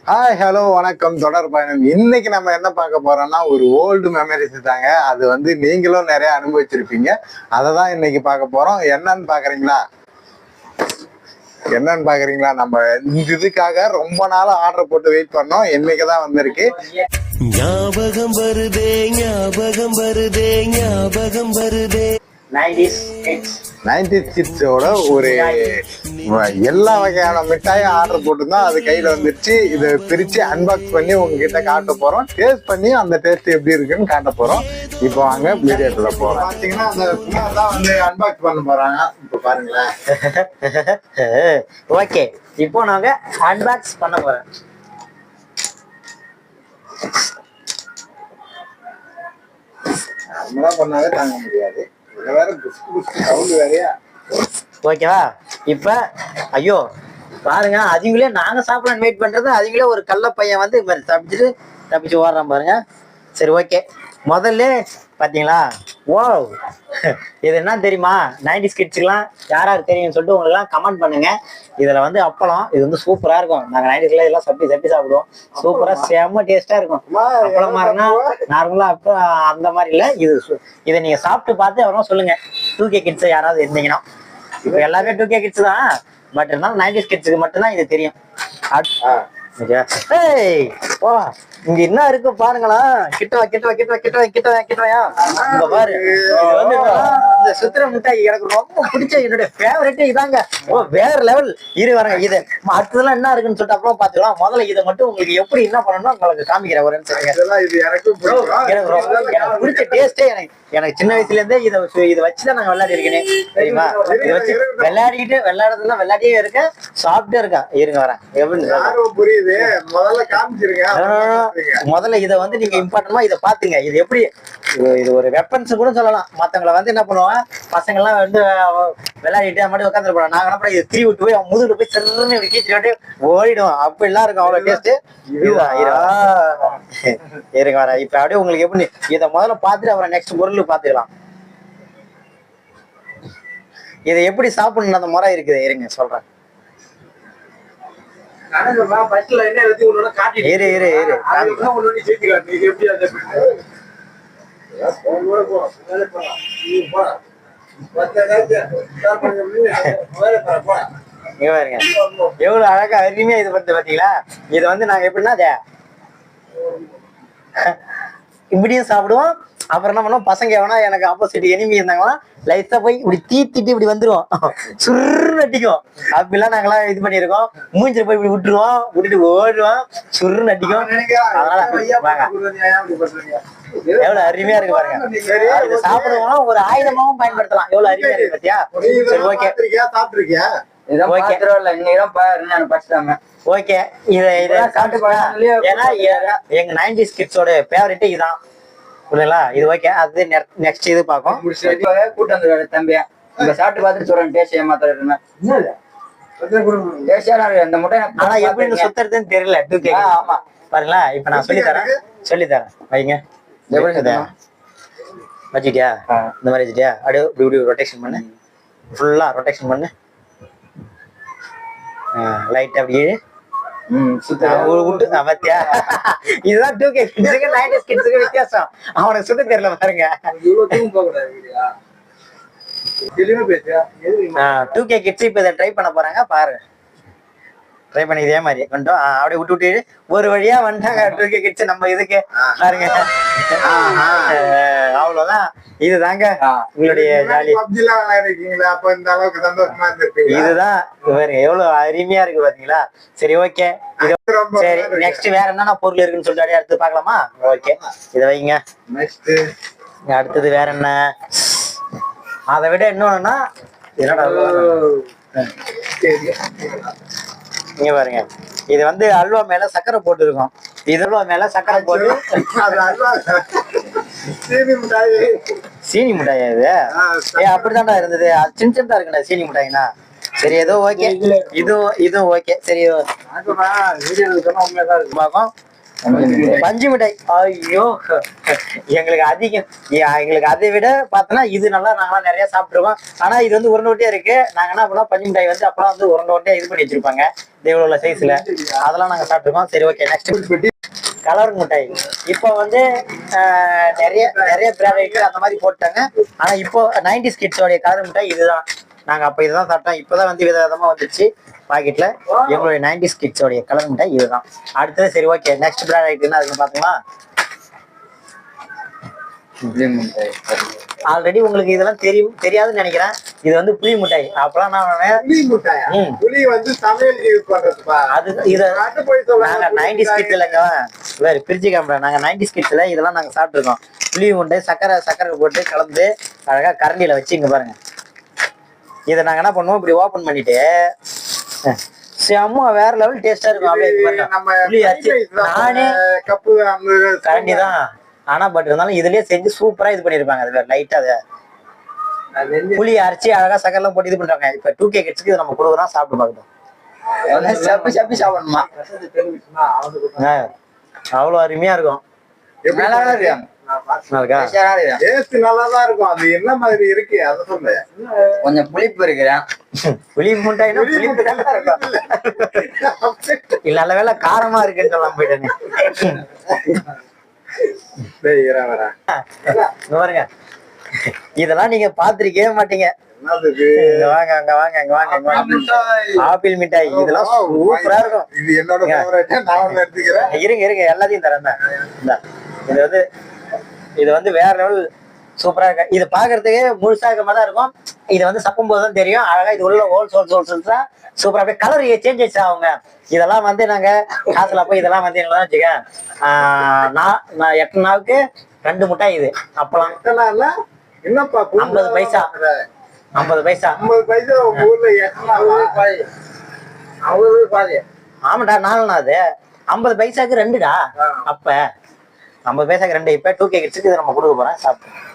Hi hello வணக்கம். தொடர் பயணம். இன்னைக்கு நம்ம என்ன பார்க்க போறோம்னா ஒரு ஓல்டு மெமரிஸ் தாங்க. அது வந்து நீங்களும் நிறைய அனுபவிச்சிருப்பீங்க. அதை தான் இன்னைக்கு பார்க்க போறோம். என்னன்னு பாக்குறீங்களா? நம்ம இதுக்காக ரொம்ப நாள் ஆர்டர் போட்டு வெயிட் பண்ணோம். இன்னைக்குதான் வந்திருக்கு. ஞாபகம் வருதே ஞாபகம் வருதே ஞாபகம் வருதே 90s கிட்ஸோட ஒரு எல்லா வகையான மிட்டாயும் ஆர்டர் போட்டுருந்தோம். அது கையில வந்துருச்சு. இதை பிரிச்சு அன்பாக்ஸ் பண்ணி உங்ககிட்ட காட்ட போறோம். டேஸ்ட் பண்ணி அந்த டேஸ்ட் எப்படி இருக்குன்னு காட்ட போறோம். இப்போ வாங்க வீடியோக்குள்ள போறோம். பாத்தீங்கன்னா அந்த குமார் தான் வந்து அன்பாக்ஸ் பண்ண போறாங்க. இப்போ பாருங்களேன். ஓகே, இப்போ நாங்க அன்பாக்ஸ் பண்ண போறோம். நம்மளாம் பண்ணாலே தாங்க முடியாது. வேற சவுண்ட் வேறையா. ஓகேவா? இப்ப ஐயோ பாருங்க, அதுங்களே நாங்க சாப்பிடலாம் வெயிட் பண்றது, அதுங்களே ஒரு கள்ள பையன் வந்து தப்பிச்சு ஓடுறான் பாருங்க. சரி, ஓகே. முதல்ல பாத்தீங்களா, ஓ இது என்ன தெரியுமா? 90s கிட்ஸுக்கெல்லாம் யாராவது தெரியும்னு சொல்லிட்டு உங்களுக்குலாம் கமெண்ட் பண்ணுங்க. இதுல வந்து அப்பளம், இது வந்து சூப்பரா இருக்கும். நாங்க 90ஸ்ல இதெல்லாம் சப்பி சாப்பிடுவோம். சூப்பரா செம்ம டேஸ்டா இருக்கும். அப்பளம் மாதிரினா நார்மலா அப்ப அந்த மாதிரி இல்ல. இதை நீங்க சாப்பிட்டு பார்த்து அப்புறம் சொல்லுங்க. 2K கிட்ஸ் யாராவது இருந்தீங்கன்னா. இப்ப எல்லாருமே 2K கிட்ஸ் தான், பட் இருந்தாலும் 90s கிட்ஸுக்கு மட்டும்தான் இது தெரியும். இங்க என்ன இருக்கு பாருங்களா. கிட்டவாயா இங்க பாரு. இது வந்து இந்த சுத்திர மிட்டாய் எனக்கு ரொம்ப பிடிச்ச என்னுடைய ஃபேவரட்டே இதாங்க. வேற லெவல். வரங்க இது அடுத்ததெல்லாம் என்ன இருக்குன்னு சொல்லிட்டு அப்புறம் பாத்துக்கலாம். முதல்ல இதை மட்டும் உங்களுக்கு எப்படி என்ன பண்ணணும் உங்களுக்கு காமிக்கிறேன். ஒரு எனக்கு பிடிச்ச டேஸ்டே எனக்கு சின்ன வயசுல இருந்தே இதை வச்சுதான் நாங்க விளையாடி இருக்கேன் தெரியுமா. இதை வச்சு விளையாடுறதுலாம் விளையாடியே இருக்கேன், சாப்பிட்டே இருக்கேன். இருங்க வரேன். எப்படி புரியுது. முதல்ல காமிச்சிருங்க. முதல்ல இதை வந்து நீங்க இம்பார்ட்டன்டா இதை பாத்துங்க. இது எப்படி இது ஒரு வெப்பன்ஸ் கூட சொல்லலாம். மத்தவங்களை வந்து என்ன பண்ணுவாங்க, பசங்க எல்லாம் வந்து விளையாடிட்டு மட்டும் உட்காந்துட்டு போறாங்க. நாங்க என்ன பண்ண இதை திரி விட்டு போய் அவன் முதுகுல போய் சிறன்னு இப்படி கீச்சு விட்டு ஓடிடுவோம். அப்படி எல்லாம் இருக்கும் அவ்வளவு டேஸ்ட். இருங்க வர. இப்ப அப்படியே உங்களுக்கு எப்படி இதை முதல்ல பாத்துட்டு அப்புறம் நெக்ஸ்ட் பொருள் பாத்துக்கலாம். இதை எப்படி சாப்பிடணும் அந்த முறை இருக்குது. இருங்க சொல்றேன். எவ்வளவு அழகா அருமையா இது வந்து பாத்தீங்களா. இது வந்து நாங்க எப்படின்னா இப்படியும் சாப்பிடுவோம். அப்புறம் என்ன பண்ணுவோம், பசங்க எவனா எனக்கு ஆப்போசிட் எனிமி இருந்தாங்களா லைட்டா போய் இப்படி தீத்திட்டு இப்படி வந்துருவோம். சுருன்னு அடிக்கும். அப்படிலாம் நாங்களாம் இது பண்ணிருக்கோம். மூஞ்சில போய் இப்படி விட்டுட்டு ஓடுவோம். சுருன்னு அடிக்கும். எவ்வளவு அருமையா இருக்கு பாருங்க. இது சாப்பிடுவோம், ஒரு ஆயுதமாவும் பயன்படுத்தலாம். எவ்வளவு அருமையா இருக்கு பாத்தியா. சரி, ஓகே. சாப்பிட்டுருக்கியா? ஓகே, ஏன்னா எங்க 90s கிட்ஸோட ஃபேவரட் இதான். புரியல. இது ஓகே. அது நெக்ஸ்ட் இது பாக்கும். கூட்டம் தம்பியா இந்த சாப்பிட்டு பார்த்துட்டு சொல்றேன். டேஸ்ட் ஏமாத்துறேன். இந்த முட்டை ஆனா எப்படி சுத்துறதுன்னு தெரியல. 2K. ஆமா பாருங்களா. இப்ப நான் சொல்லித்தரேன். வைங்க. வச்சுட்டியா? இந்த மாதிரி வச்சுட்டியா? அப்படியே இப்படி ரொட்டேஷன் பண்ணு. ஃபுல்லா ரொட்டேஷன் பண்ணு. லைட் அப்படியே இதுதான் 2K கிட்ஸுக்கு 90s கிட்ஸுக்கு வித்தியாசம். அவனுக்கு சுத்த தெரியல பாருங்க. 2K கிட்ஸ் இப்ப இதை ட்ரை பண்ண போறாங்க பாரு. ட்ரை பண்ணி இதே மாதிரி வந்துட்டோம். அப்படியே விட்டு ஒரு வழியா வந்துட்டாங்க 2K கிட்ஸ் நம்ம இதுக்கு பாருங்க. அவ்வளவுதான். இதுதாங்க உங்களுடைய ஜாலி. இதுதான் எவ்வளவு அருமையா இருக்கு பாத்தீங்களா. சரி, ஓகே. சரி, நெக்ஸ்ட் வேற என்னென்ன பொருள் இருக்குன்னு சொல்லிட்டு அடுத்து பாக்கலாமா? ஓகே, இதை வைங்க. அடுத்தது வேற என்ன? அதை விட இன்னொன்னா இங்க பாருங்க. இது வந்து அல்வா மேல சக்கரை போட்டு இருக்கும். இது அல்வா மேல சக்கரை போட்டு சீனி மிட்டாயா இது? அப்படித்தான்டா இருந்தது. சின்னதா இருக்குண்ணா சீனி மிட்டாய்னா. சரி, ஏதோ ஓகே. இதுவும் ஓகே. சரி, பாக்கும். பஞ்சு மிட்டாய். ஐயோ எங்களுக்கு அதிகம், எங்களுக்கு அதை விட பார்த்தோன்னா இது நல்லா நாங்களாம் நிறைய சாப்பிட்டுருக்கோம். ஆனா இது வந்து உருண்டை ஒட்டியா இருக்கு. நாங்க என்ன பண்ணோம், பஞ்சு மிட்டாய் வந்து அப்பெல்லாம் வந்து உருண்டை ஒட்டியா இது பண்ணி வச்சிருப்பாங்க இவ்வளவு சைஸ்ல, அதெல்லாம் நாங்க சாப்பிட்டுருக்கோம். சரி ஓகே, நெக்ஸ்ட் கலர் மிட்டாய். இப்போ வந்து நிறைய நிறைய பிராண்ட் அந்த மாதிரி போட்டாங்க. ஆனா இப்போ 90s கிட்ஸோடைய கலர் மிட்டாய் இதுதான். நாங்க அப்ப இதுதான் சாப்பிட்டோம். இப்பதான் வந்து விதவிதமா வந்துச்சு பாக்கெட்ல. எங்களுடைய 90s கிட்ஸோடைய கலர் மிட்டாய் இதுதான். அடுத்தது சரி ஓகே, நெக்ஸ்ட் பிராண்ட் ஐட்டம்னா அதுக்கு பாத்தீங்களா, ஆல்ரெடி உங்களுக்கு இதெல்லாம் தெரியாதுன்னு நினைக்கிறேன். இது வந்து புளி மிட்டாய். அப்பெல்லாம் நான் புளி மிட்டாயா? புளி வந்து சமையலுக்கு யூஸ் பண்றதுப்பா. அது இத நாங்க 90s கிட்ஸ் இல்லைங்க, வேற பிரிச்சு காமிப்பேன். நாங்க 90s கிட்ஸ்ல இதெல்லாம் நாங்க சாப்பிட்டுருக்கோம். புளி உண்டை சக்கரை போட்டு கலந்து அழகா கரண்டியில வச்சு இங்க பாருங்க. இதை நாங்க என்ன பண்ணுவோம், இப்படி ஓபன் பண்ணிட்டு செம்ம வேற லெவல் டேஸ்டா இருக்கும். அப்படியே புளி அரிசி நானே கப்பு கரண்டி தான். ஆனா பட் இருந்தாலும் இதுலயே செஞ்சு சூப்பரா இது பண்ணிருப்பாங்க. அது வேற லைட்டா அதை புளி அரைச்சி அழகா சக்கரெல்லாம் போட்டு இது பண்றாங்க. இப்ப 2K கிட்ஸ்க்கு இது நம்ம கொடுக்குறோம், சாப்பிட்டு பார்க்கணும். சப்பி சாப்பிடணுமா? அவ்வளவு அருமையா இருக்கும். நல்லாதான் இருக்கும். அது என்ன மாதிரி இருக்கு அதை சொல்லு. கொஞ்சம் புளிப்பு இருக்கிறேன். புளி முட்டாய்னா புளிப்பு தான் இருக்கும். இல்ல நல்ல வேலை காரமா இருக்குன்னு சொல்லலாம் போயிட்டேன். பாருங்க, இதெல்லாம் நீங்க பாத்திருக்கவே மாட்டீங்க. இங்க வாங்க, அங்க வாங்க, அங்க வாங்க, அங்க வாங்க. ஆப்பிள் மிட்டாய் இதெல்லாம் சூப்பரா இருக்கும். இது என்னோட ஃபேவரட். நான் எடுத்துக்கிறேன். இருங்க எல்லாத்தையும் தரேன். இது வந்து வேற லெவல் சூப்பரா இருக்கு. இது பாக்குறதுக்கு முழுசா இருக்க மாதிரி தான் இருக்கும். இது வந்து சப்பும் போதுதான் தெரியும். அழகா இது உள்ள ஹோல்ஸ் சூப்பரா போய் கலர் சேஞ்ச் ஆயிடுச்சு. அவங்க இதெல்லாம் வந்து நாங்க காசுல போய் இதெல்லாம் வந்து எல்லாம் வச்சுக்க நான் 8 நாளுக்கு 2 முட்டாய். இது அப்பலாம் என்னப்பா 50 பைசா 50 பைசா. 50 பைசா ஊர்ல 8 ஆமாடா, 4 அது 50 பைசாக்கு 2டா. அப்ப 50 பைசாக்கு 2. இப்ப 2K கிட்ஸுக்கு இதை நம்ம கொடுக்க போறேன். சாப்பிட்டு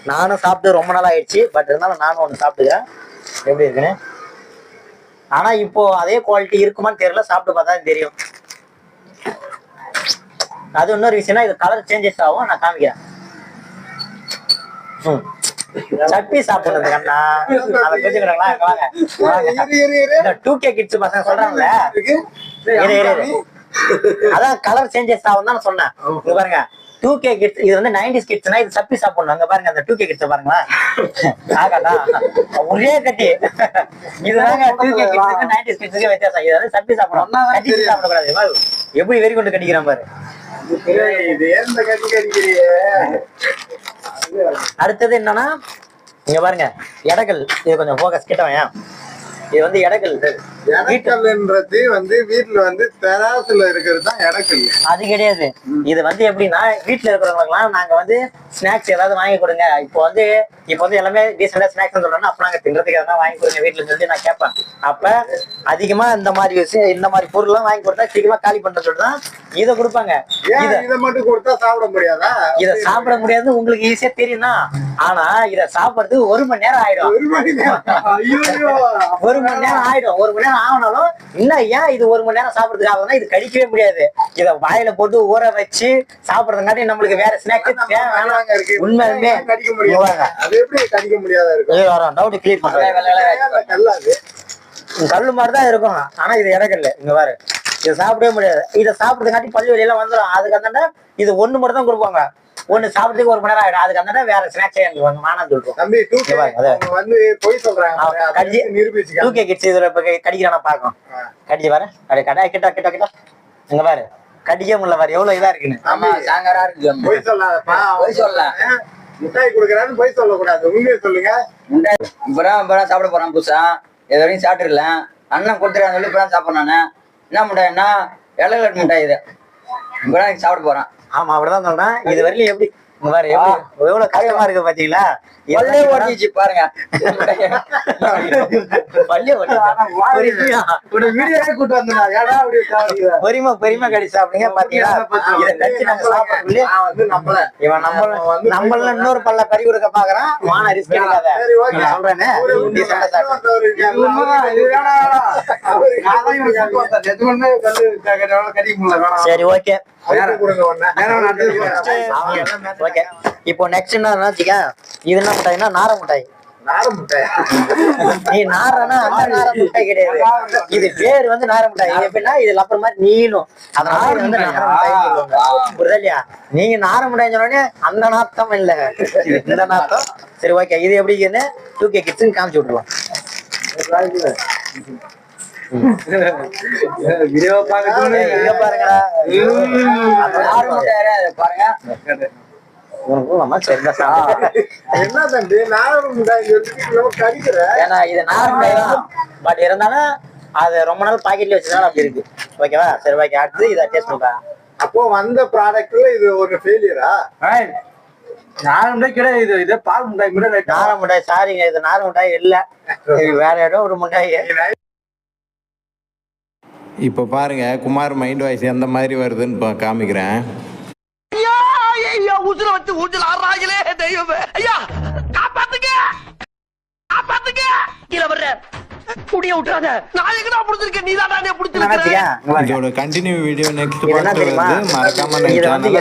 நானும் சாப்பிட்டு ரொம்ப நாள் ஆயிடுச்சு. பட் இருந்தாலும் நானும் ஒண்ணு சாப்பிட்டுக்கிறேன் எப்படி இருக்குன்னு. ஆனா இப்போ அதே குவாலிட்டி இருக்குமான்னு தெரியல, சாப்பிட்டு பார்த்தா தெரியும். அது இன்னொரு விஷயம்னா இது கலர் சேஞ்சஸ் ஆகும். நான் காமிக்கிறேன். சட்னி சாப்பிடுறது கண்ணா, அதை கொஞ்சம் வாங்க. 2K கிட்ஸ் பசங்க சொல்றாங்கல்ல, அதான் கலர் சேஞ்சஸ் ஆகும் தான் சொன்னேன். இங்க பாருங்க, 2K கிட்ஸ் இது வந்து 90s கிட்ஸ்னா இது சப்பி சாப்பிடணும். அங்க பாருங்க, அந்த 2K கிட்ஸ் பாருங்களேன். ஆகாதா ஒரே கட்டி. இதுதாங்க 2K கிட்ஸ்க்கு 90s கிட்ஸ்க்கு வித்தியாசம். இது வந்து சப்பி சாப்பிடணும், கட்டி சாப்பிடக்கூடாது. எப்படி வெறி கொண்டு கட்டிக்கிறான் பாரு. அடுத்தது என்னன்னா, இங்க பாருங்க எடைகள். இது கொஞ்சம் போக்கஸ் கிட்ட வாங்க. இது வந்து எடைகள். எடைக்கல்ன்றது வந்து வீட்டுல வந்து தெராசுல இருக்கிறது தான் எடைக்கல். அது கிடையாது. இது வந்து எப்படின்னா, வீட்டுல இருக்கிறவங்களுக்குலாம் நாங்க வந்து ஸ்நாக்ஸ் ஏதாவது வாங்கி கொடுங்க. இப்போ வந்து எல்லாமே டீசெண்டா ஸ்நாக்ஸ் சொல்றோம்னா, அப்ப நாங்க தின்றதுக்கு எதாவது வாங்கி கொடுங்க வீட்டுல சொல்லி நான் கேட்பேன். அப்ப அதிகமா இந்த மாதிரி விஷயம், இந்த மாதிரி பொருள் எல்லாம் வாங்கி கொடுத்தா சீக்கிரமா காலி பண்ற சொல்லிதான் இதை கொடுப்பாங்க. இதை மட்டும் கொடுத்தா சாப்பிட முடியாதா? இதை சாப்பிட முடியாது உங்களுக்கு ஈஸியா தெரியும்னா, ஆனா இதை சாப்பிடுறதுக்கு 1 மணி நேரம் ஆயிடும். 1 மணி நேரம்? 1 மணி நேரம் ஆயிடும். 1 மணி நேரம் ஆகணும். இன்னும் ஏன் இது 1 மணி நேரம் சாப்பிடுறதுக்கு ஆகுதுன்னா, இது கடிக்கவே முடியாது. இதை வாயில போட்டு ஊற வச்சு சாப்பிடுறதுங்காட்டி நம்மளுக்கு வேற ஸ்நாக்ஸ் இருக்கு. உண்மையுமே கடிக்க முடியாது. அது எப்படி கடிக்க முடியாதா இருக்கும்? டவுட் கிளியர் பண்றேன். கல்லு மாதிரிதான் இருக்கும். ஆனா இது இறக்கல. இங்க பாரு, இதை சாப்பிடவே முடியாது. இதை சாப்பிடுறதுக்காட்டி பள்ளி வெளியெல்லாம் வந்துடும். அதுக்கு அந்த இது 1 மட்டும் தான் கொடுப்பாங்க. 1 சாப்பிடுறதுக்கு 1 மணி நேரம் ஆயிடும். அதுக்கு அந்த வேற ஸ்நாக்ஸ் எனக்கு வேணாம் சொல்றோம். தம்பி 2K சொல்றாங்க. 2K கிட்ஸ் இதுல இப்ப கடிக்கிறானா பாக்கும். கடிச்சு பாரு, அப்படியே கடை கிட்ட இங்க பாரு, கடிக்க முடியல பாரு, எவ்வளவு இதா இருக்குன்னு. ஆமா, சாங்கரா இருக்கு. போய் சொல்லாதப்பா. போய் சொல்ல, மிட்டாய் கொடுக்குறான்னு போய் சொல்லக்கூடாது. உண்மையை சொல்லுங்க. இப்பதான் சாப்பிட போறான் புதுசா. இது வரைக்கும் சாப்பிட்டுருல. அண்ணன் கொடுத்துறான்னு சொல்லி இப்பதான் சாப்பிட்றேன் நானு. என்ன மிட்டாய்னா இலகலட் மிட்டாய். இது இப்பதான் சாப்பிட போறான். ஆமா, அப்படிதான் சொல்றேன். இது வரையிலும் எப்படி இங்க பாரு எவ்வளவு கஷ்டமா இருக்கு பாத்தீங்களா? பல்லே ஓட்டிச்சு பாருங்க. பல்லே ஓட்டிச்சு. ஒரு வீடியோவே கூட்டு வந்தா ஏடா அப்படி சாப்பிடுற? பொறிமா கடி சாப்பிடுங்க பாத்தீங்களா? இதை கடிச்சு நம்ம சாப்பிடக்குள்ளே இவன் நம்மள இன்னொரு பல்ல பறி கொடுக்க பாக்குறான். வான ரிஸ்க் எடுக்காத. நான் சொல்றேனே நீ சண்டை சாப்பிடு. சரி ஓகே ஓகே. இப்போ நெக்ஸ்ட் என்ன இது என்ன மிட்டாய்னா நார மிட்டாய். நீ நாரனா அந்த நார மிட்டாய் கிடையாது. இது பேர் வந்து நார மிட்டாய். எப்படின்னா இது லப்பர் மாதிரி நீளும். அதனால இது வந்து நார மிட்டாய் சொல்லுவாங்க. புரியுதா இல்லையா? நீங்க நார மிட்டாய் சொன்னோடனே அந்த நாத்தம் இல்ல, இந்த நாத்தம். சரி ஓகே. இது எப்படின்னு 2K கிட்ஸ் காமிச்சு விட்டுருவோம். வீடியோ இங்க பாருங்கடா. பாருங்க என்ன தம்பி நாரம் கடிக்கிற? ஏன்னா இது நார்மல் தான். பட் இருந்தாலும் அது ரொம்ப நாள் பாக்கெட்ல வச்சதால அப்படி இருக்கு. ஓகேவா? சரி ஓகே. அடுத்து இதை டேஸ்ட் பண்ணுறேன். அப்போ வந்த ப்ராடக்ட்ல இது ஒரு ஃபெயிலியரா? நாரம் மிட்டாய் கிடையாது, இது பால் மிட்டாய் கூட. நார மிட்டாய் சாரிங்க, இது நார மிட்டாய் இல்ல. இது வேற இடம் ஒரு மிட்டாய். இப்போ பாருங்க குமார் மைண்ட் வாய்ஸ் எந்த மாதிரி வருதுன்னு காமிக்கிறேன். உசுர வச்சு ஊஞ்சல் ஆடுறாங்களே தெய்வமே. ஐயா காப்பாத்துங்க காப்பாத்துங்க. கீழே வர்ற முடிய விட்டுறாத. நான் எங்கடா புடிச்சிருக்கேன், நீ தான் புடிச்சிருக்க. வச்சுக்க. இதோட கண்டினியூ வீடியோ நெக்ஸ்ட் இது என்ன பார்ட் தெரியுமா? வருது. மறக்காம இதை வந்து